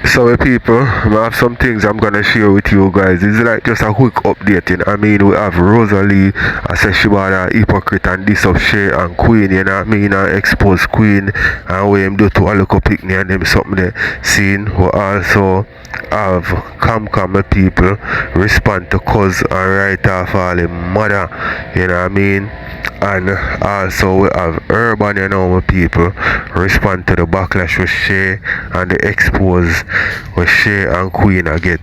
So people, I have some things I'm gonna share with you guys. It's like just a quick update. I mean, we have Rosealee, I say she bought a hypocrite and this up Shay and Queen, you know what I mean, and expose Queen and we him do to a local picnic and them something there. Seen, we also have come people respond to cuz and write off all the Mada, you know what I mean? And also we have urban, you know, my people respond to the backlash with Shay and the expose with Shay and Queen I get.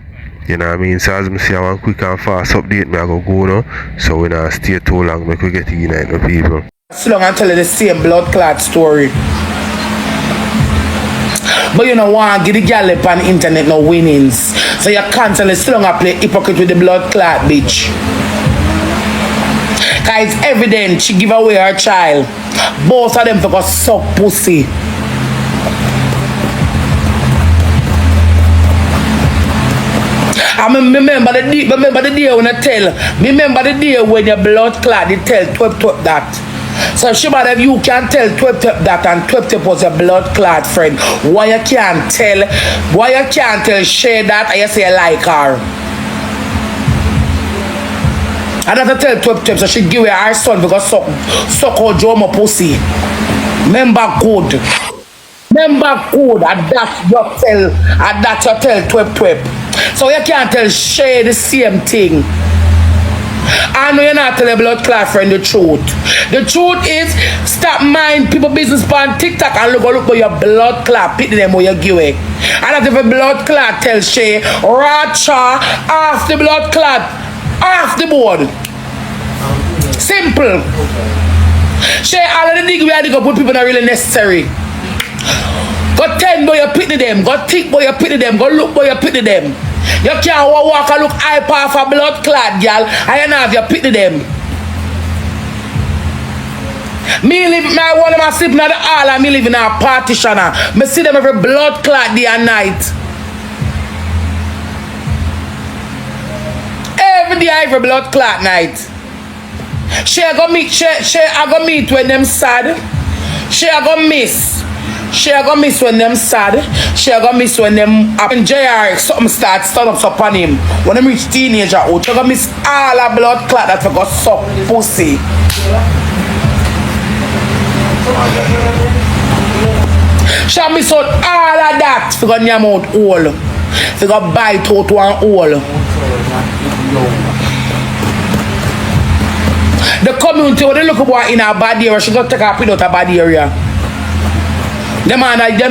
You know what I mean? So as I say, I want quick and fast update me I go now. So we not stay too long, make we get unite with people. So long and tell you the same blood clot story. But you know want give the girl up on the internet no winnings. So you constantly still long play hypocrite with the blood clot bitch. Cause it's evident she give away her child. Both of them for suck pussy. I remember the day when I tell. Remember the day when your blood clot they tell twip that. So she bad if you can tell twip that and twip was a blood clot friend. Why you can't tell Shay that and you say I like her. I have to tell twip so she give her son because suck her drama pussy. Remember good. And that you tell twip. So you can't tell Shay the same thing. I know you're not telling blood clot friend the truth. The truth is stop mind people business on TikTok and look for your blood clot, pick them where you give it. And if a blood clot tell Shay, Racha off the blood clot, off the board. Simple. Shay all of the dig we had to go put people not really necessary. Go 10 boy you pity them, go thick boy you pity them, go look boy you pity them. You can't walk and look hype off a blood clot, girl, and you have you pity them. Me live my one of my sleeping at the hall and me live in a partitioner. Me see them every blood clot day and night. Every day every blood clot night. She I go meet when them sad. She I go miss. She a go miss when them sad. She a go miss when them up in JR something starts stand up upon him. When them reach teenager out, she a go miss all a blood clot that got suck pussy. She a miss out all of that for go nyam out all. For go bite out one hole. The community when they look about in a bad area, she go take her pin out a bad area. Them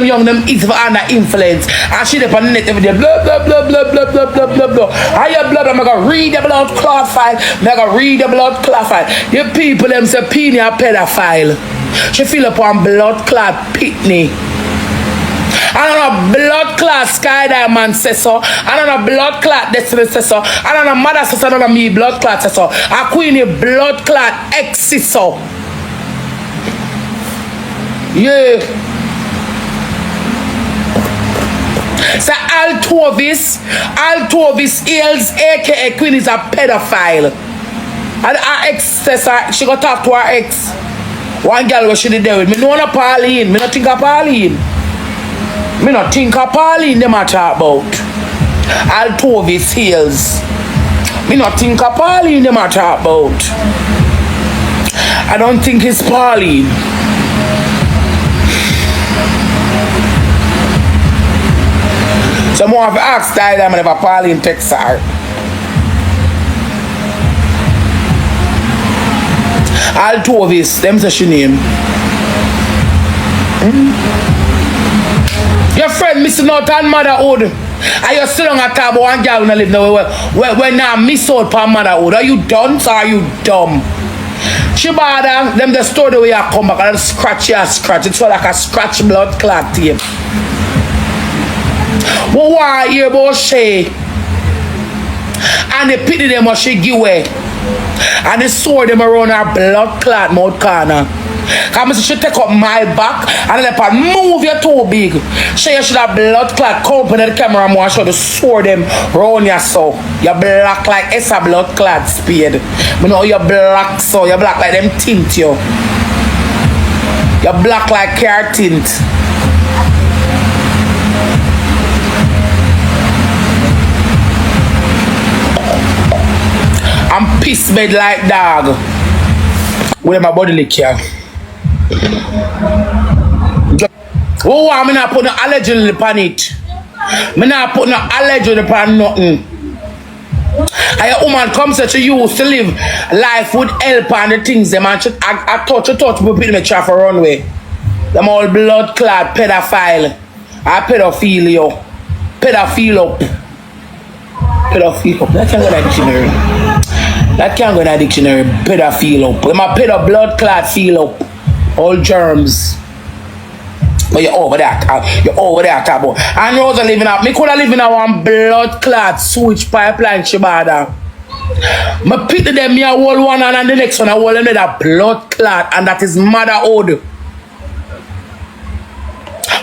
young, them eat for under influence. And she on the net every day, blah, blah, blah, blah, blah, blah, blah, blah, blah. I hear blood, I'm going to read the blood clot file. I'm going to read the blood clot file. The people, them say, Peony a pedophile. She feel upon blood clot pitney. I don't know blood clot Sky Diamond says so. I don't know blood clot Destiny says so. I don't know Mada says so. I don't know me blood clot says so. I Queenie blood clot X says so. Yeah. So Altovis Eels, aka Queen is a pedophile. And her ex says she got talk to her ex. One girl was she did there with me. No one Pauline. Me not think of Pauline. Me not think of Pauline them I talk about. Altovis Eels. Me not think of Pauline them I talk about. I don't think it's Pauline. So more have asked that I'm never Pauline text her. Altovis, them say she name. Your friend missing out on motherhood. And you still on a talk about one girl who live now when now miss out on motherhood. Are you done or are you dumb? She bother them the story where you come back and scratch. It's like a scratch blood clot tape. But why hear about Shay? And they pity them what she give away. And they saw them around her blood clot mouth corner. Because she take up my back and let her move you too big. She should have blood clot company the camera more should saw them round you so. You black like it's a blood clot spade. You know you black so you black like them tint you. You black like car tint. piss bed like dog. With my body lick here. Oh, I'm not put no allergy upon it. I'm not put no allergy upon nothing. And a woman comes to you used to live life with help and the things them and I touch people make try for runway. Them all blood clot pedophile. I pedophile. Pedophile. Pedophile. That can't go in a dictionary. That can't go in a dictionary. Pedophile. Them a pedo blood clot feel up. All germs. But you're over that. You're over there, Tabo. And Rosa living up. Me could have lived in a one blood clot switch pipeline, Shibada. Me pity them, me a whole one and the next one I hold them with a blood clot, and that is motherhood.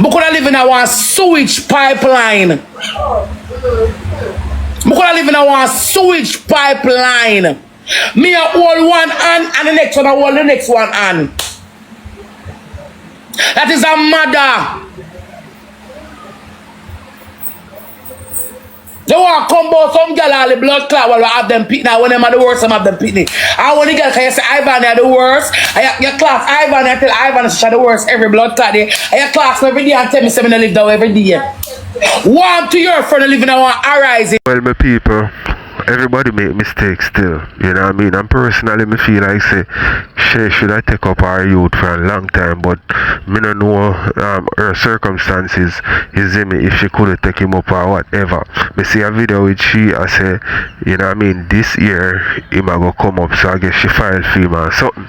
Me could have lived in a one switch pipeline. Me could have lived in a one switch pipeline. Me a hold one hand and the next one I hold the next one hand. That is a mother. They want to come about some girl all the blood clot while we have them pitney. Now when them are the worst, some have them pitney. And when the girl can you say Ivan are the worst, and your class Ivan, I tell Ivan is the worst every blood clot day. And your class every day and tell me something to live down every day. One to your friend living in one arising. Well, my people, everybody make mistakes still, you know what I mean? And personally, me feel like say she should have take up her youth for a long time, but me don't know her circumstances, you see me, if she could have take him up or whatever. Me see a video with she, I say, you know what I mean, this year, he might go come up, so I guess she filed film or something.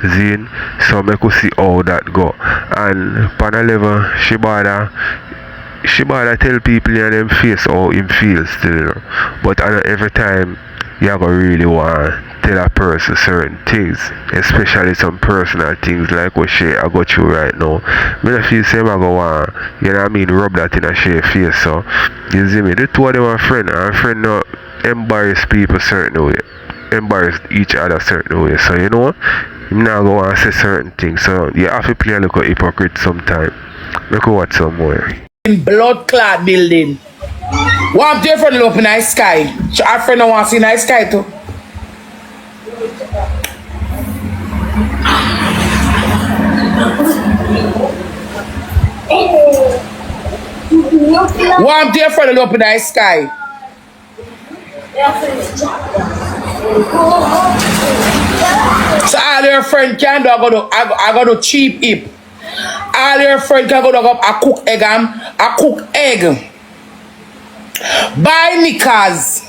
Zine, so me could see how that go. And on a level, she bother tell people in them face how him feels still, you know. But I know every time you ever really want to tell a person certain things, especially some personal things like what she I got you right now. Me I feel same I go want, you know what I mean, rub that in a she face. So you see me, the two of them are friends, and friend not embarrass people certain way. Embarrass each other certain way. So you know, you now go and say certain things. So you have to play a little hypocrite sometime. Look what some more. Blood clot building. One dear friend look in the sky. Our friend don't want to see nice sky too. One dear friend look in the sky. So all your friend can do, I go to cheap hip. All your friend can go to a cook egg and a cook egg. Buy knickers.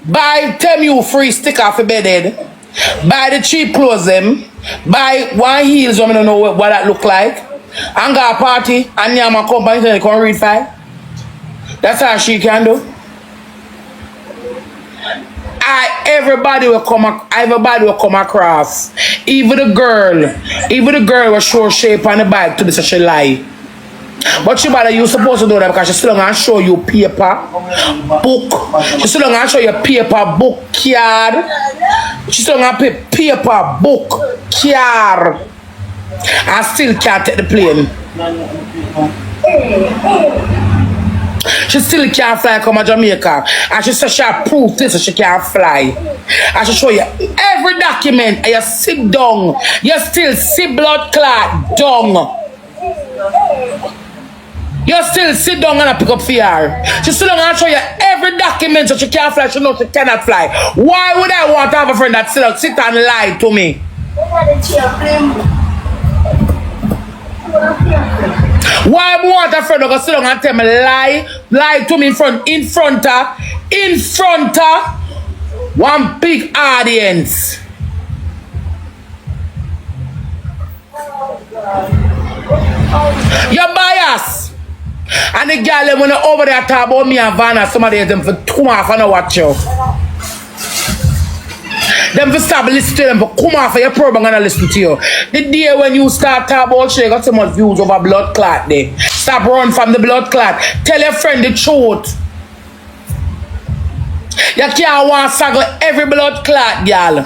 Buy temu free sticker for bedded. Buy the cheap clothes them. Buy one heels, I don't know what that look like. And go a party and Nyama company and come read file. That's how she can do. Everybody will come across. Even the girl will show shape on the bike to the such a lie. But she better you supposed to do that because she still gonna show you paper, book. She still gonna show you paper, book, card. She still gonna pay paper, book, card. I still can't take the plane. She still can't fly come to Jamaica. And she said she proof this so she can't fly. I should show you every document and you sit down. You still see blood clot down. You still sit down and pick up fear. She still gonna show you every document so she can't fly. She knows she cannot fly. Why would I want to have a friend that sit and lie to me? Why I want a friend to go sit down and tell me lie to me in front of one big audience? You're biased. And the girl when they over there talk about me and Vanna, somebody of them for 2 months and I watch you. Them for stop listening to them for come off of your program and listen to you. The day when you start talking about shit, got so much views over blood clot there. Stop run from the blood clot. Tell your friend the truth. You can't want to saggle every blood clot, girl.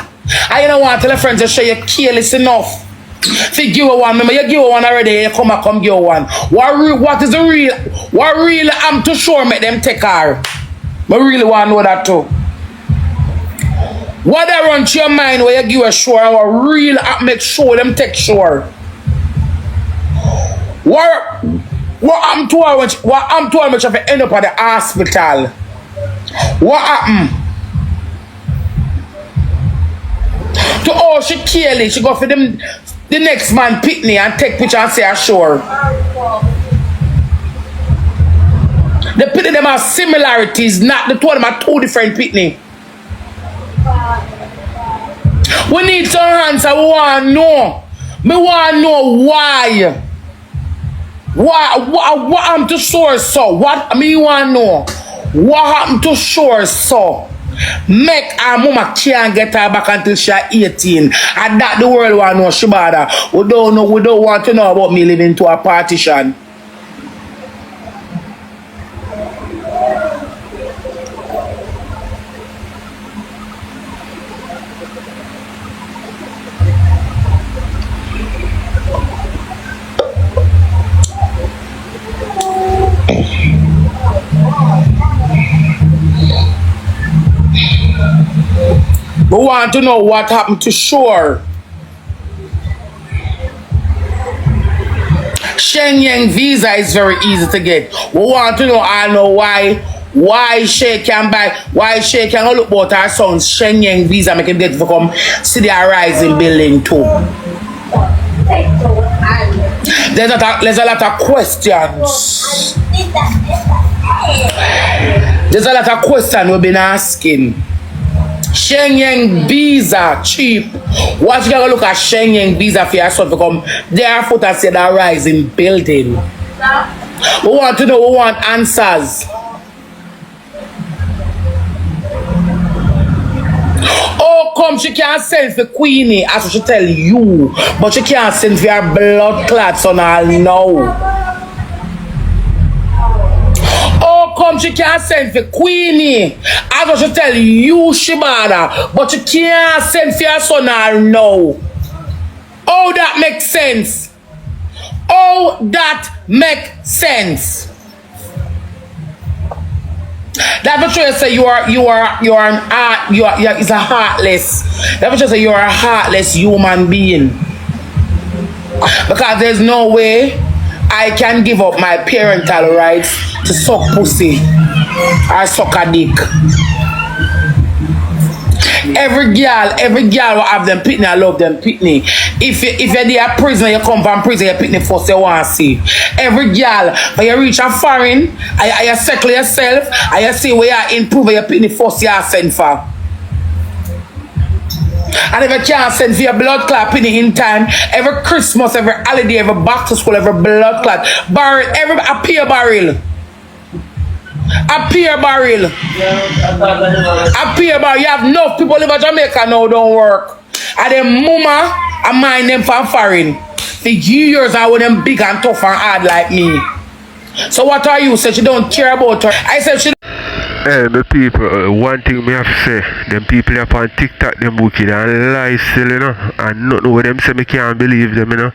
And you don't want to tell your friends to show you careless enough. If you give her one, remember you give her one already, you come give her one. What is the real? What really I'm too sure make them take her. But really want to know that too. What I run to your mind where you give a sure or real make sure them take sure. What happened to her when she end up at the hospital? What happened? To all she careless, she go for them the next man pitney and take picture and say sure. The pitney them have similarities, not the two of them are two different pitney. We need some answer. We want to know. Me want to know why. What happened to Shore so? What I mean you want to know? What happened to Shore so? Make our mama can't get her back until she 18. And that the world want to know Shibada. We don't know, we don't want to know about me living to a partition. We want to know what happened to Shore. Shenyang visa is very easy to get. We want to know, I know why Shay can buy, why Shay can look about her son's Shenyang visa make him get to come see the rising building too. There's a lot of questions. There's a lot of questions we've been asking. Shenyang visa cheap. What you gonna look at Shenyang visa for yourself to come there foota say that rising building? We want to know, we want answers. Oh, come, she can't send for Queenie as she tell you, but she can't send for your blood clots on all now. Oh, come, she can't send for Queenie. I just should tell you, Shibada, but you can't send for your son all now. Oh, that makes sense. Oh, that makes sense. That for sure say you are it's a heartless. That for sure say you are a heartless human being. Because there's no way I can give up my parental rights to suck pussy or suck a dick. Every girl will have them pitney. I love them pitney. If you're there prison, you come from prison, you pitney first you want to see. Every girl, when you reach a foreign, you settle yourself, and you see where you improve, you pitney first you send for. And if you can't send for your blood clot pitney in time, every Christmas, every holiday, every back to school, every blood clot, barrel, every a peer barrel. A peer barrel. A peer barrel. You have enough people live in Jamaica now don't work. And them mama and mind them from foreign. For years I want them big and tough and hard like me. So what are you? Said she don't care about her. I said she. Hey, my people, one thing me have to say, them people up on TikTok, them wicked and lie still, you know, and nothing what them say, me can't believe them, you know,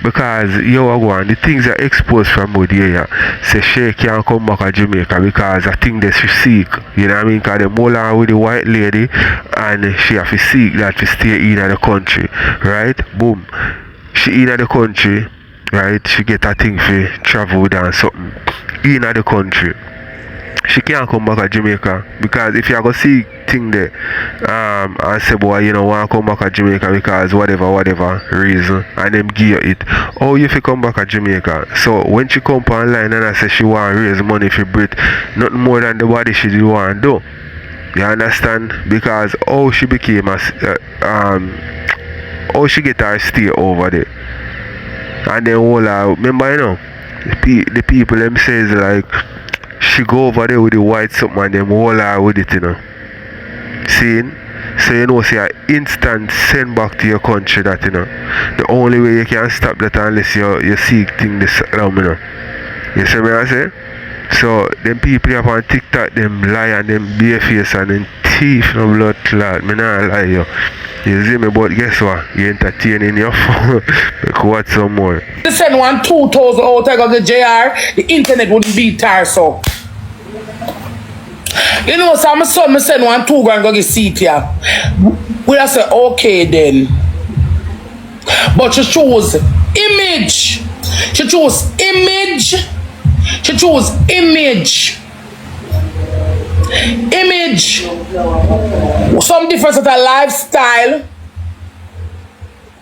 because, yo, I go on, the things are exposed from out here, say Shay can't come back to Jamaica because I think that she sick, you know what I mean, because them hold on with the white lady, and she have to seek that to stay in the country, right, boom, she in the country, right, she get a thing for travel down something, in the country. She can't come back to Jamaica because if you go see thing there and say boy you know want to come back to Jamaica because whatever reason and them give you it, oh you fi come back to Jamaica. So when she come online and I say she want to raise money for Brit, nothing more than the body she do want to do, you understand, because oh she became a oh she get her stay over there and then all remember you know the people them says like she go over there with the white something and them hold her with it, you know. Seeing? So you know, say an instant send back to your country that, you know. The only way you can stop that unless you seek things this around, you know. You see what I say? So them people up on TikTok, them lie and them bare face and them teeth no blood clot. Me not lie you. You see me, but guess what? You entertaining your phone. What some more? They send 2,000 out, I got the JR, the internet wouldn't be tired so. You know, so my son, me send one 2 grand go get seat here. We I say, okay then. But she chose image. She chose image. She chose image. Image. Some difference of her lifestyle.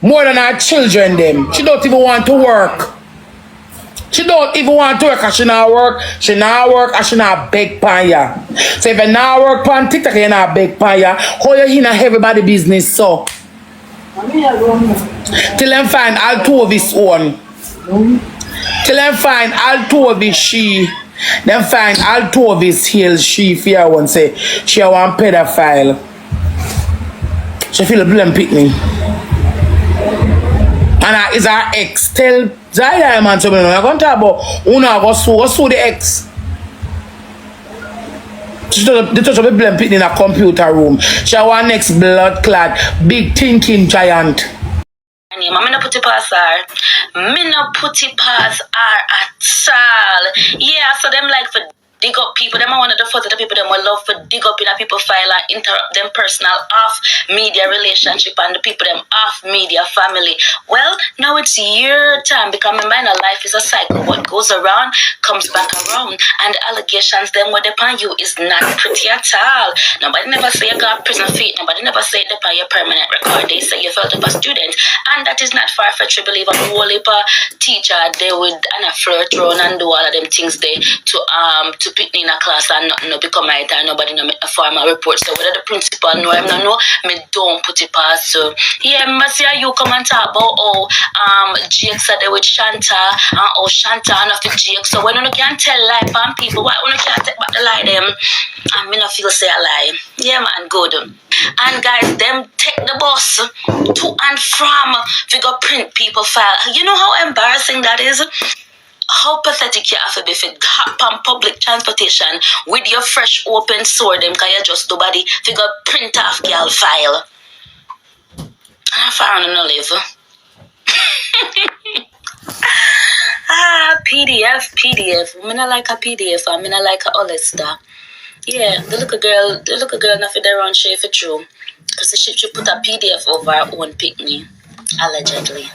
More than her children them. She don't even want to work. She don't even want to work because she not work. She not work and she not beg pan ya. So if you not work pan TikTok, you not beg pan ya. How you in everybody business so? Till them find all 2 of his own. Till them find all 2 of his she. Them find all 2 of his heels she fear one say she a one pedophile. She feel a blame picnic. And is her ex tell Zaya man to me, I'm going to talk about Una go sue the ex. They touch up a blame pit in a computer room. She our next blood clad, big thinking giant. I'm not put it past her. Me no put it past her at all. Yeah, so them like for dig up people. Them are one of the first of the people them will love for dig up in a people file and interrupt them personal off media relationship and the people them off media family. Well, now it's your time because my mind of life is a cycle. What goes around comes back around. And the allegations them what upon you is not pretty at all. Nobody never say you got prison feet. Nobody never say it upon your permanent record. They say you felt up a student. And that is not far-fetched to believe a whole heap of teacher they would and a flirt around and do all of them things there to pick me in a class and nothing no become right and nobody no make a formal report. So whether the principal know him no know, me don't put it past. So yeah, me see you come and talk about Jake said they with Shanta and Shanta and of the Jake. So when you can tell lie from people, why you can't take back the lie them? And me no feel say a lie. Yeah man, good. And guys, them take the bus to and from figure print people file. You know how embarrassing that is? How pathetic you have to be if you hop on public transportation with your fresh open sword them can you just nobody figure print off girl file. I found no live. PDF. I not like a PDF, I not like a Hollister. Yeah, the little girl not for their own shape for true. Because she put a PDF over her own picnic, allegedly.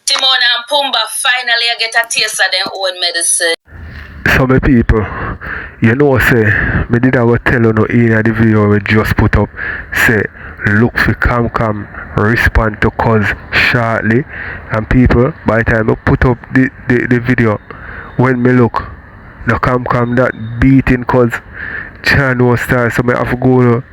Timona and Pumba finally get a taste of their own medicine. So my people, you know say, me did I go tell you no in the video we just put up, say, look for Cam respond to cause shortly. And people, by the time I put up the video, when me look, the Cam that beating cause channel style, so I have to go to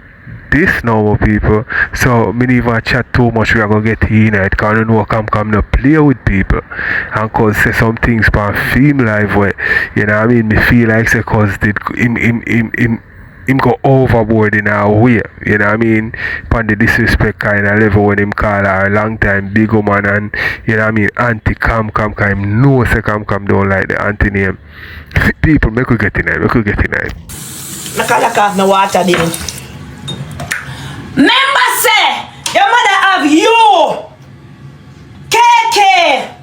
this now people. So me never chat too much, we are gonna get in it because I know Cam no play with people and cause say some things for film live where you know what I mean, me feel like say cause did him go overboard in a way, you know what I mean, upon the disrespect kind of level when him call her a long time big woman and you know what I mean, anti-Cam kind him know say Cam don't like the anti-name. People, make we get in it. Naka, no water there. Remember say, your mother have you, Cked,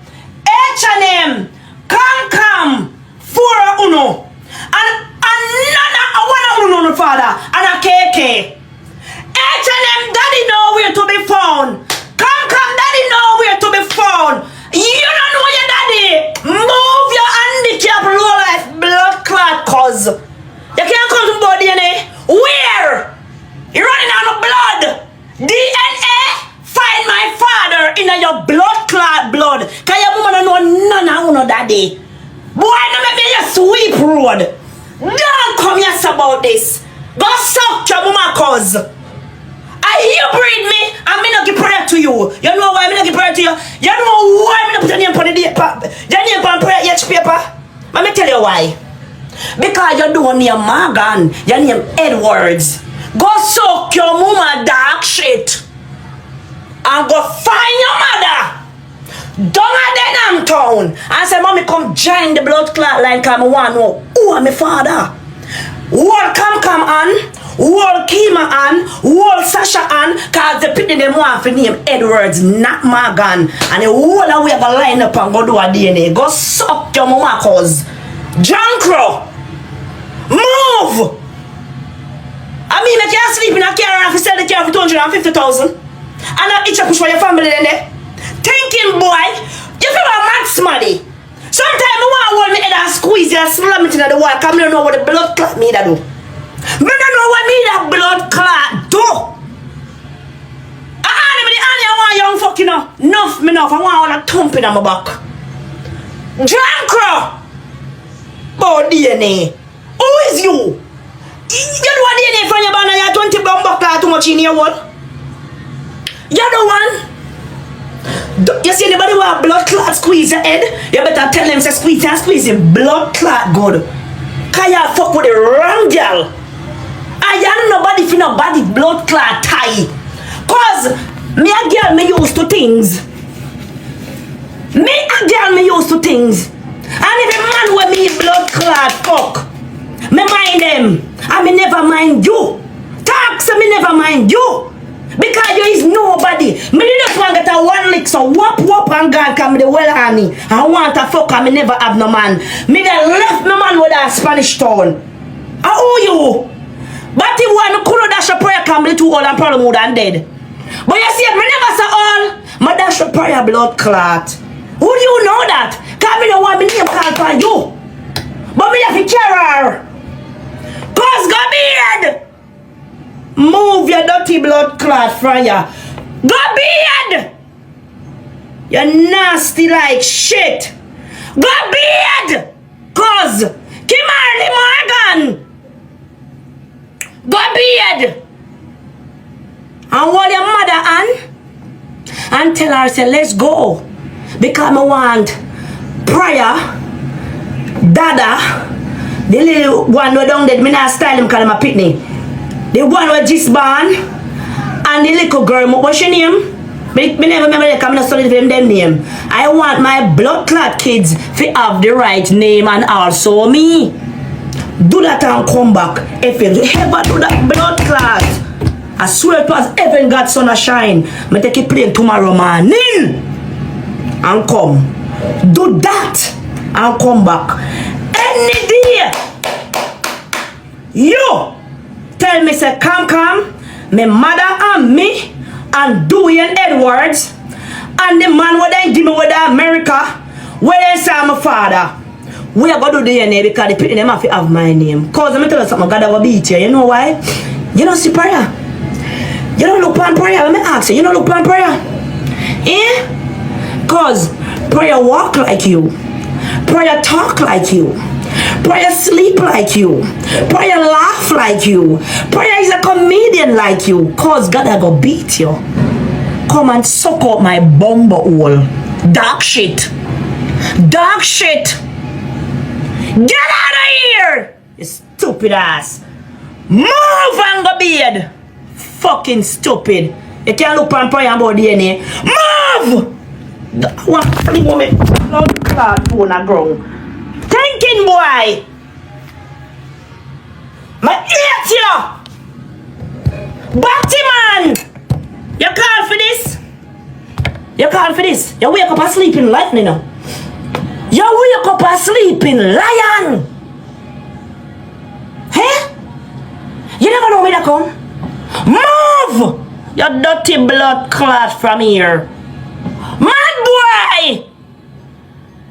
H&M, Cam, Foora Uno, and another one Uno father, and a Cked. H&M daddy know where to be found. Cam daddy know where to be found. You don't know your daddy. Move your handicap low like blood clot cause. You can't come to body DNA. Where? You're running out of blood. DNA, find my father in your blood clot blood. Cause your mama don't know none of daddy. Boy, no make me a sweep road. Don't come here about this. Go suck your mama cause. You breed me, I'm not give prayer to you. You know why I'm not give prayer to you? You know why I'm not put your name on the paper? Your name on prayer each paper? Let me tell you why. Because you don't name Morgan, your name Edwards. Go suck your mama dark shit. And go find your mother. Dung at Denham town. And say, mommy come join the blood clot line because I want to know who are my father. Wall Cam on, wall Kima on, wall Sasha on, cause the people them want to name Edwards, not Morgan. And the whole way go line up and go do a DNA. Go suck your mama cause. Jankro, move! me make you sleep in a car and sell the car for 250,000. And I itch a push for your family then there. Thinking boy, you feel a mad smarty. Sometimes I want to hold me head and squeeze you and slam it in the wall because I don't know what the blood clot me that do. I don't know what me that blood clot do. I want young fucking enough me enough. I want all that thumping on my back. John Crow. About DNA. Who is you? You know what DNA from your banner? You 20 bomb back too much in your wall. You're the one. You see anybody who have blood clot squeeze your head? You better tell them to squeeze and squeeze your blood clot good. Cause you fuck with the wrong girl. And you know nobody feel nobody blood clot tie. Cause me a girl me used to things. Me a girl me used to things. And if a man with me blood clot fuck, me mind them. And me never mind you. Talk so me never mind you. Because you is nobody. Me just want to get a one lick so whoop and God come the well honey. I want to fuck and me never have no man. Me that left my man with a Spanish town. How are you? But if one could dash a prayer come the too old and probably would and dead. But you see, me never say all. My dash a prayer blood clot. Who do you know that? Because me don't want me name called for you. But me have to care her. Cause go beard. Move your dirty blood clot from ya. Go beard. You're nasty like shit. Go beard. Cause Kimberly Morgan. Go beard. And hold your mother on and tell her, say, let's go. Because I want prayer, dada, the little one who down there, me not style him because I'm a pitney. The one who just born, and the little girl, what's your name? Me never remember that, I'm not studying them name. I want my blood clot kids to have the right name and also me. Do that and come back. If you ever do that blood clot, I swear to us, heaven God sun a shine. Me take a plane tomorrow morning and come. Do that and come back. Any day. You tell me say come, me mother and me and Dewey and Edwards and the man what they give me with the America where they say I'm a father. We are gonna do DNA because the people them have to have my name. Cause I'm tell you something, God will beat you. You know why? You don't see prayer. You don't look on prayer. Let me ask you. You don't look on prayer. Eh? Cause prayer walk like you. Prayer talk like you. Prayer sleep like you. Prayer laugh like you. Prayer is a comedian like you. Cause God I go beat you. Come and suck out my bumble hole. Dark shit. Dark shit. Get out of here! You stupid ass. Move and go bed. Fucking stupid. You can't look on prayer about DNA. Move! What the woman? Blood clot on the ground. Thinking boy. My hate you. Batman. You call for this? You call for this? You wake up and sleeping lightning now. You wake up and sleeping lion. Hey? You never know where to come. Move! You dirty blood clot from here. Mad boy!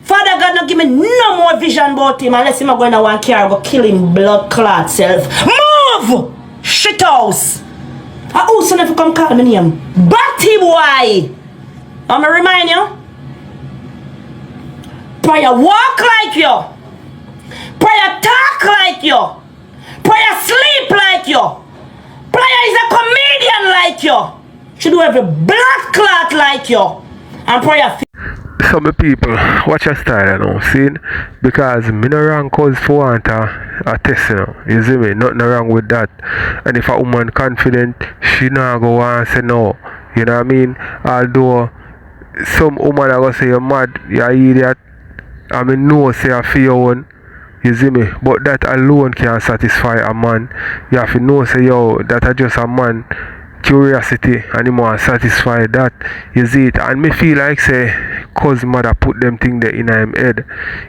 Father God not give me no more vision about him unless him going to one car go kill him blood clot self. Move! Shit house! I also never come call me name. Batty boy! I'm gonna remind you. Prayer walk like you. Prayer talk like you. Prayer sleep like you. Prayer is a comedian like you. She do every blood clot like you. And prayer. Some people watch your style, you know, see? Because me no wrong cause for want a test, you know. You see me? Nothing wrong with that. And if a woman confident, she not go and say no. You know what I mean? Although some woman are gonna say you're mad, you're an idiot. I mean no say I feel your own. You see me? But that alone can't satisfy a man. You have to know say yo, that is just a man curiosity and he want satisfy that. You see it? And me feel like say cause mother put them thing there in him head.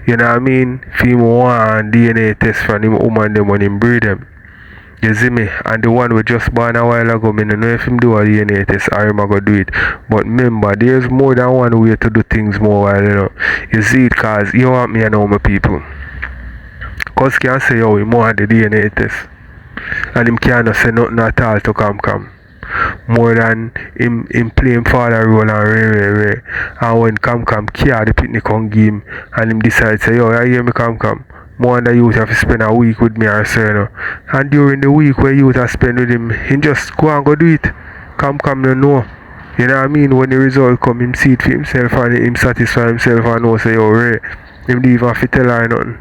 You know what I mean? If him want DNA test from him woman them when him breed them. You see me? And the one we just born a while ago, I don't know if him do a DNA test or him a go do it. But remember, there's more than one way to do things more while, you know. You see it cause you want me and all my people. Cause can say, yo, him want the DNA test. And him can't say nothing at all to come. More than him playing father role and Ray. And when come care the pitney come give him and him decide say, yo, I hear me come. More than the youth have to spend a week with me or so, you know. And during the week where youth have spend with him, he just go and go do it. Come, you know. You know what I mean? When the result come, him see it for himself and him satisfy himself and know say, yo, Ray, him don't even have to tell her nothing.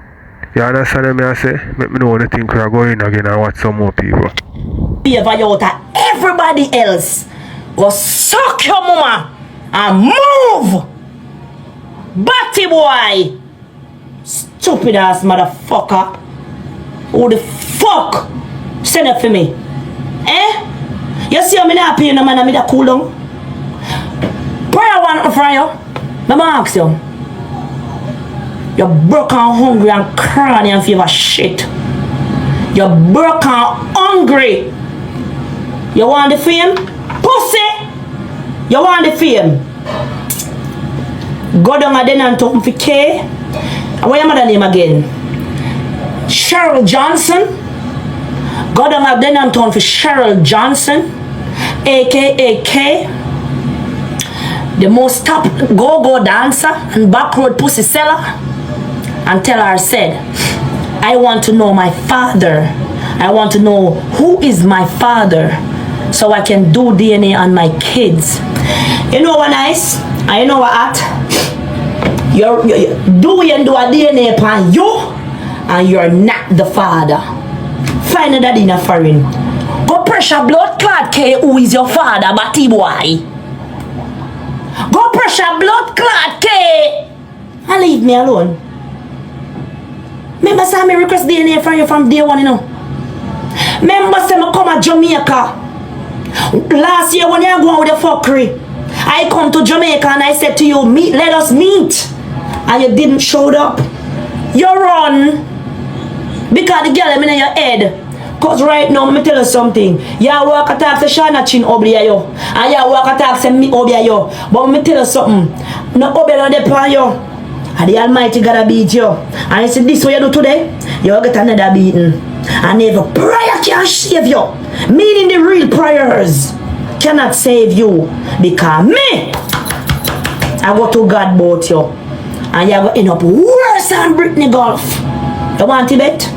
You understand what I say? Make me know the thing we are going again and watch some more people. Everybody else go suck your mama and move. Batty boy. Stupid ass motherfucker. Who the fuck send it for me? Eh? You see how me not paying no man and me that cool down? Prayer one for you. Let me ask you. You're broke and hungry and crying and fever shit. You're broke and hungry. You want the fame? Pussy! You want the fame? Go down again and talk for K. What your mother name again? Cheryl Johnson. Go down again and talk for Cheryl Johnson, aka K. The most top go-go dancer and backroad pussy seller. And tell her, said, I want to know my father. I want to know who is my father so I can do DNA on my kids. You know what nice? And you know what at? You do a DNA upon you and you're not the father. Find a daddy in a foreign. Go pressure blood clot K who is your father, batty boy. Go pressure blood clot K and leave me alone. Remember say me request DNA from you from day one, you know. Remember say me come to Jamaica. Last year when you go out with the fuckery, I come to Jamaica and I said to you, let us meet. And you didn't show up. You run. Because the girl in your head. Cause right now, let me tell you something. You walk attack say Shana Chin obia yo. And you walk attack say me obia yo. But let me tell you something. No obia no depend yo. And the Almighty gotta beat you. And you see this what you do today, you'll get another beating. And if a prayer can save you, meaning the real prayers cannot save you. Because me, I go to God about you. And you're going to end up worse than Britney Golf. You want to bet?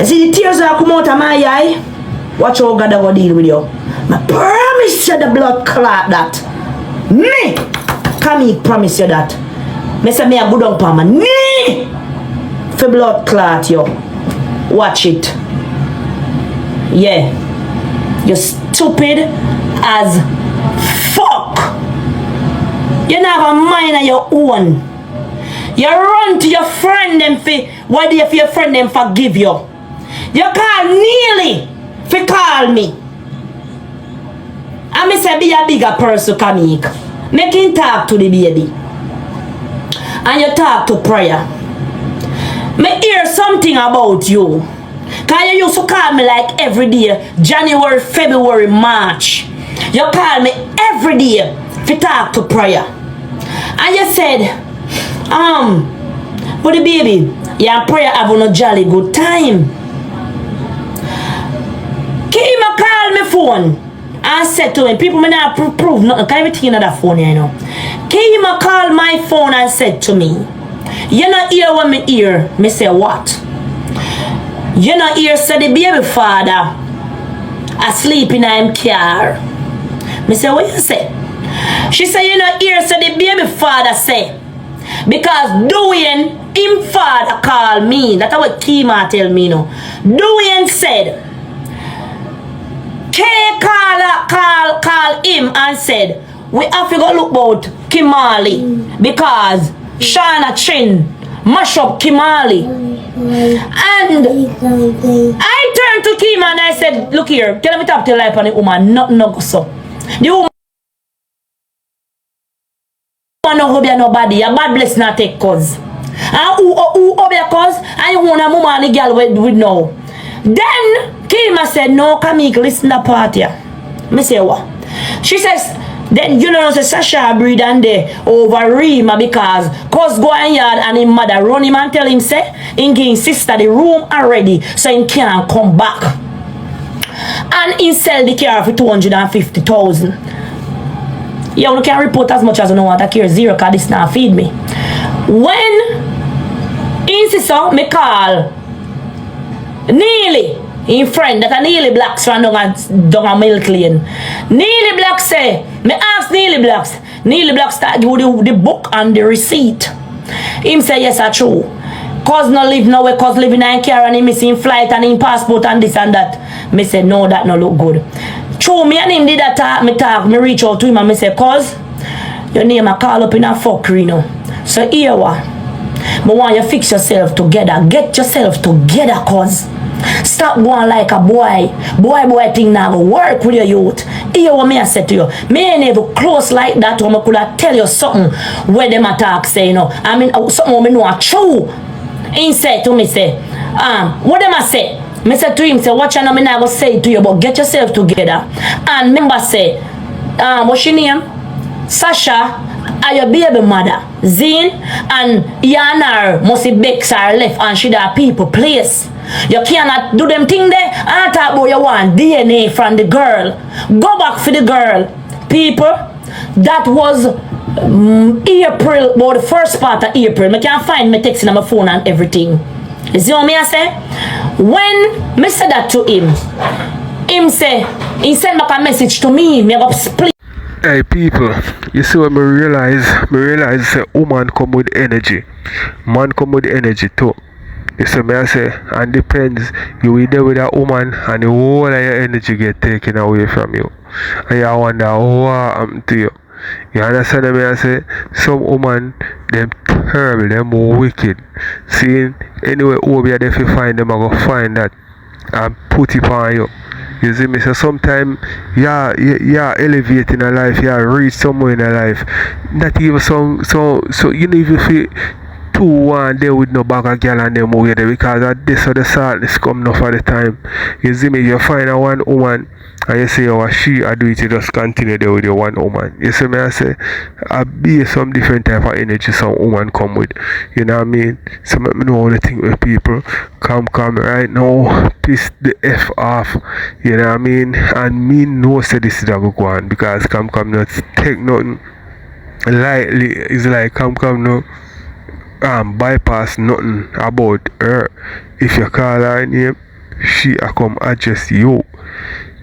You see the tears that come out of my eye? Watch how God will deal with you. I promise you the blood clot that. Me, come here, promise you that. Me say me a good on my knee for blood clot you. Watch it. Yeah. You're stupid as fuck. You not a mind of your own. You run to your friend them for why do you for your friend them forgive you? You call Neely for call me. I me say be a bigger person come here. Make him talk to the baby. And you talk to prayer. Me hear something about you. Cause you used to call me like every day. January, February, March. You call me every day to talk to prayer. And you said, but the baby, your prayer have a jolly good time. Kima call me phone. I said to him, people may not prove nothing. Can everything in that phone here, you know. Kima called my phone and said to me, you not hear what me hear. Me say what? You not hear say the baby father asleep in him car. Me say what you say? She say you not hear say the baby father say. Because doing him father call me. That's what Kima tell me now. Doing said K call him and said, we have to go look about Kimali because Shana Chin mash up Kimali. And I turned to Kima and I said, look here, tell me talk to life on the woman, nothing no go so. The woman no obey nobody, a bad bless not take cause. And who obey cause, and you want a woman and a girl with no. Then Kima said, no, Kamik, listen to party. Me say what? She says, then you know, say Sasha breed and they over Rima because cause go and yard and his mother run him and tell him say in his sister the room already so he can't come back. And he sell the car for 250,000. Yeah, you can report as much as you know want a car zero because this now feed me. When he says me call Neely, in friend that a Neely Blacks ran down a milk lane. Neely Blacks say, me ask Neely Blacks. Neely Blacks start give the book and the receipt. Him say yes, that's true. Cause no live nowhere, cause living in car and he missing flight and in passport and this and that. Me say no, that no look good. True, me and him did that talk, me reach out to him and me say, cause your name a call up in a fuckery, you know. So here what? Me want you fix yourself together. Get yourself together, cause stop going like a boy thing now go work with your youth. Hear what me I said to you. Me ain't ever close like that when I could have tell you something where them attack say, you know. I mean something when me know are true. He said to me say, what them I say? Me said to him say, watch I know me not go say it to you, but get yourself together. And member say, what's your name? Sasha. Are your baby mother Zine and Yanar must be bex her left and she da people place. You cannot do them thing there and talk about you want DNA from the girl. Go back for the girl. People, that was April, about the first part of April. I can't find me texting on my phone and everything. You see what me I say? When me said that to him say, he sent back a message to me go split. Hey people, you see what me realize say woman come with energy. Man come with energy too. You see me I say, and depends, you will there with a woman and the whole of your energy get taken away from you. And you wonder what happened to you. You understand me I say? Some woman, them terrible, them wicked. Seeing anyway over there if you find them, I go find that and put it on you. You see me? So sometimes yeah elevate in a life, yeah reach somewhere in a life. Not even so you know if you feel 2-1 there with no bag of girl and them over there because of this or the sadness come enough at the time. You see me, you find a one woman and you say oh she I do it, you just continue there with your one woman. You see me I say I be some different type of energy some woman come with. You know what I mean? So let me know how to think with people. Come right now, piss the F off. You know what I mean? And me know say this is a good one because come not take nothing lightly. It's like come no bypass nothing about her. If you call her name, she a come address you.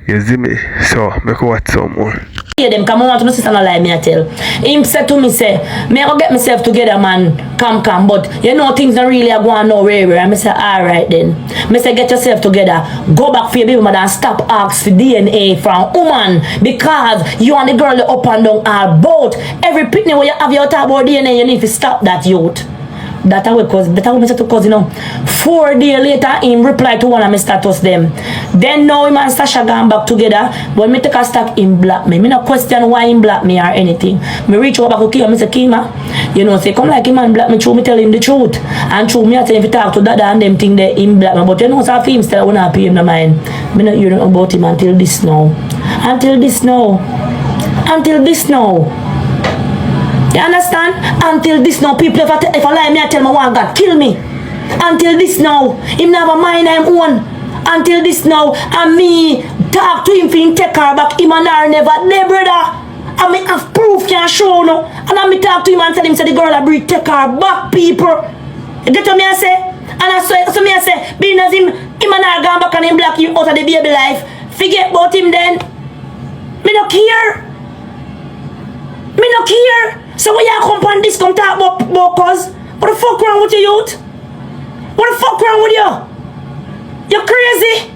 You see me? So make watch some more. Yeah, them come on to my sister no lie me I tell. Him said to me say, me I go get myself together man, come, but you know things don't really go on nowhere. And I say, alright then. Me say get yourself together, go back for your baby mother and stop ask for DNA from woman because you and the girl up and down are both. Every picnic where you have your talk about DNA, you need to stop that youth. That I will cause, that I will say to cause, you know. 4 days later, him reply to one of my status them. Then now him and Sasha gone back together. When me take a stack, him block me. Me no question why him block me or anything. Me reach over back to Kima, me say Kima, you know, say come like him and block me through, me tell him the truth. And through me I tell him if he talk to Dada and them thing there, him block me. But you know, so him still I wanna pay him no mind. Me not hear about him until this now. Until this now. You understand? Until this now, people if I lie me, I tell my one God kill me. Until this now, him never mind him own. Until this now, and me talk to him for him take her back. Him and her never there, brother. And me have proof can show no. And I me talk to him and tell him say the girl I breed take her back, people. You get what me I say? And I so me I say, being as him and her gone back and him block him out of the baby life. Forget about him then. Me no care. So when you come on this, come talk about cause. What the fuck wrong with you, youth? What the fuck wrong with you? You're crazy.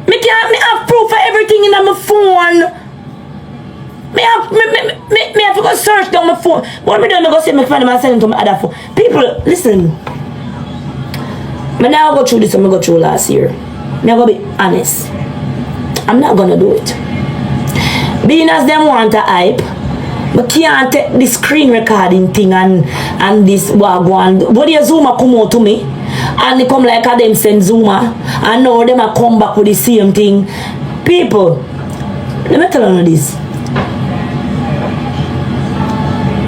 Me have proof of everything in my phone. Me have to go search down my phone. What me do? Me go see me find them and send them to my other phone. People, listen. Me now go through this and me go through last year. Me go be honest. I'm not gonna do it. Being as them want a hype, But can't take the screen recording thing and this wagwan. When your Zuma come out to me and they come like a them send Zuma and now them a come back with the same thing. People, let me tell you this.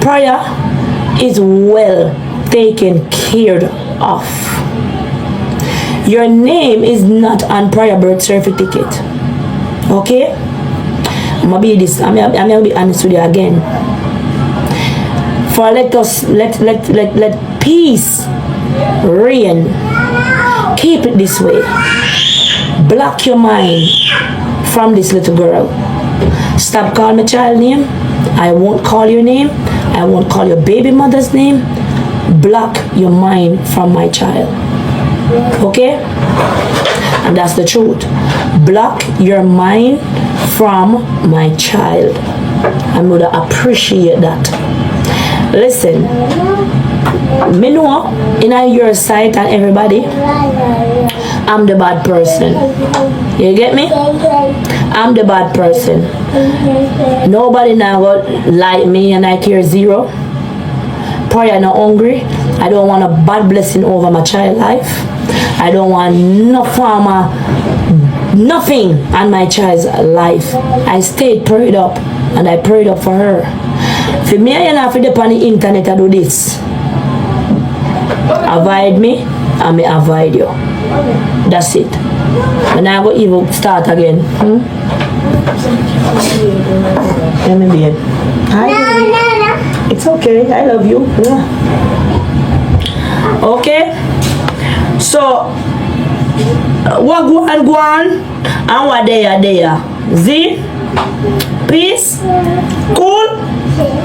Prayer is well taken care of. Your name is not on prayer birth certificate. Okay? I'm gonna be honest with you again. For let peace reign. Keep it this way. Block your mind from this little girl. Stop calling my child name. I won't call your name. I won't call your baby mother's name. Block your mind from my child. Okay? And that's the truth. Block your mind from my child. I'm gonna appreciate that. Listen, me know in your sight and everybody, I'm the bad person. You get me? I'm the bad person. Nobody now like me and I care zero. Prayer not hungry. I don't want a bad blessing over my child life. I don't want no farmer, nothing on my child's life. I stayed prayed up and I prayed up for her. For me, I have to depend on the internet to do this. Avoid me, I may avoid you. That's it. And I go even start again. Let me be it. Hi. It's okay. I love you. Okay. So, what go on and what there. See? Peace. Cool.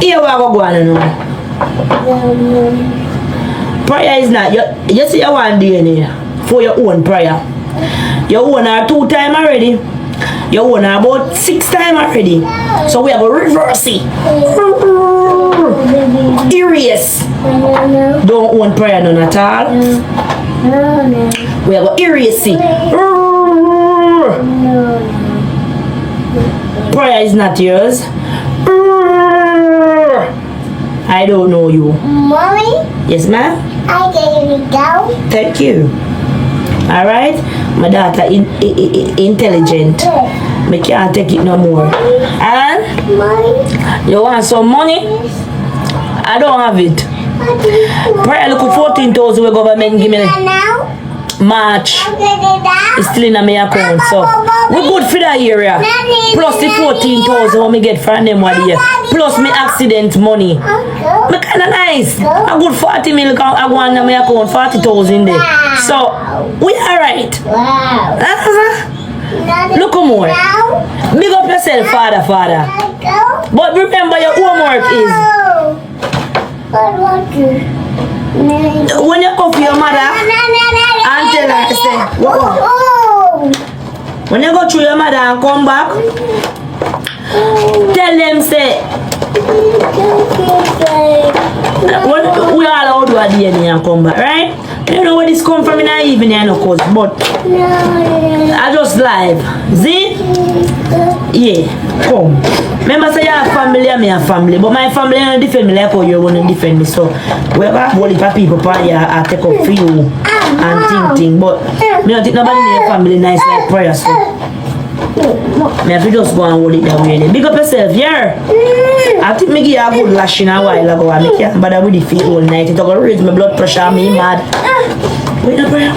Here we go on now. Prayer is not. You see you want DNA for your own prayer. You own her 2 times already. You own her about 6 times already. So we have a reverse it. Erase. Don't own prayer none at all. We have a erase it. Prayer is not yours. I don't know you. Mommy? Yes, ma'am? I get it go. Thank you. Alright? My daughter intelligent. I can't take it no more. And Mommy? you want some money? I don't have it. Prayer look 14,000 we government give me Now? March. Get it down? It's still in my account. So we good for that area. Plus the 14,000 what me get from them one year. Plus me accident money. Uncle? Me kinda nice. I good 40 million I go on my account, 40,000 there. So we alright. Wow. Look more. Now? Big up yourself, father. Go? But remember your homework is What want you? when you go for your mother and tell her say when you go through your mother and come back, tell them say we all out do a DNA and come back, right? You know where this come from in the evening, I know, cause but I just live. See? Yeah, come. Remember say you have family and me have family, but my family don't defend me like how you want to defend me. So wherever all the people party I take up for you and think, but me don't think nobody in your family nice like prayer. So me have to just go and hold it that way. Big up yourself, yeah. I think me give you a good lashing a while ago and I can't bother with the feet all night. It's gonna raise my blood pressure and me mad. Wait, no prayer.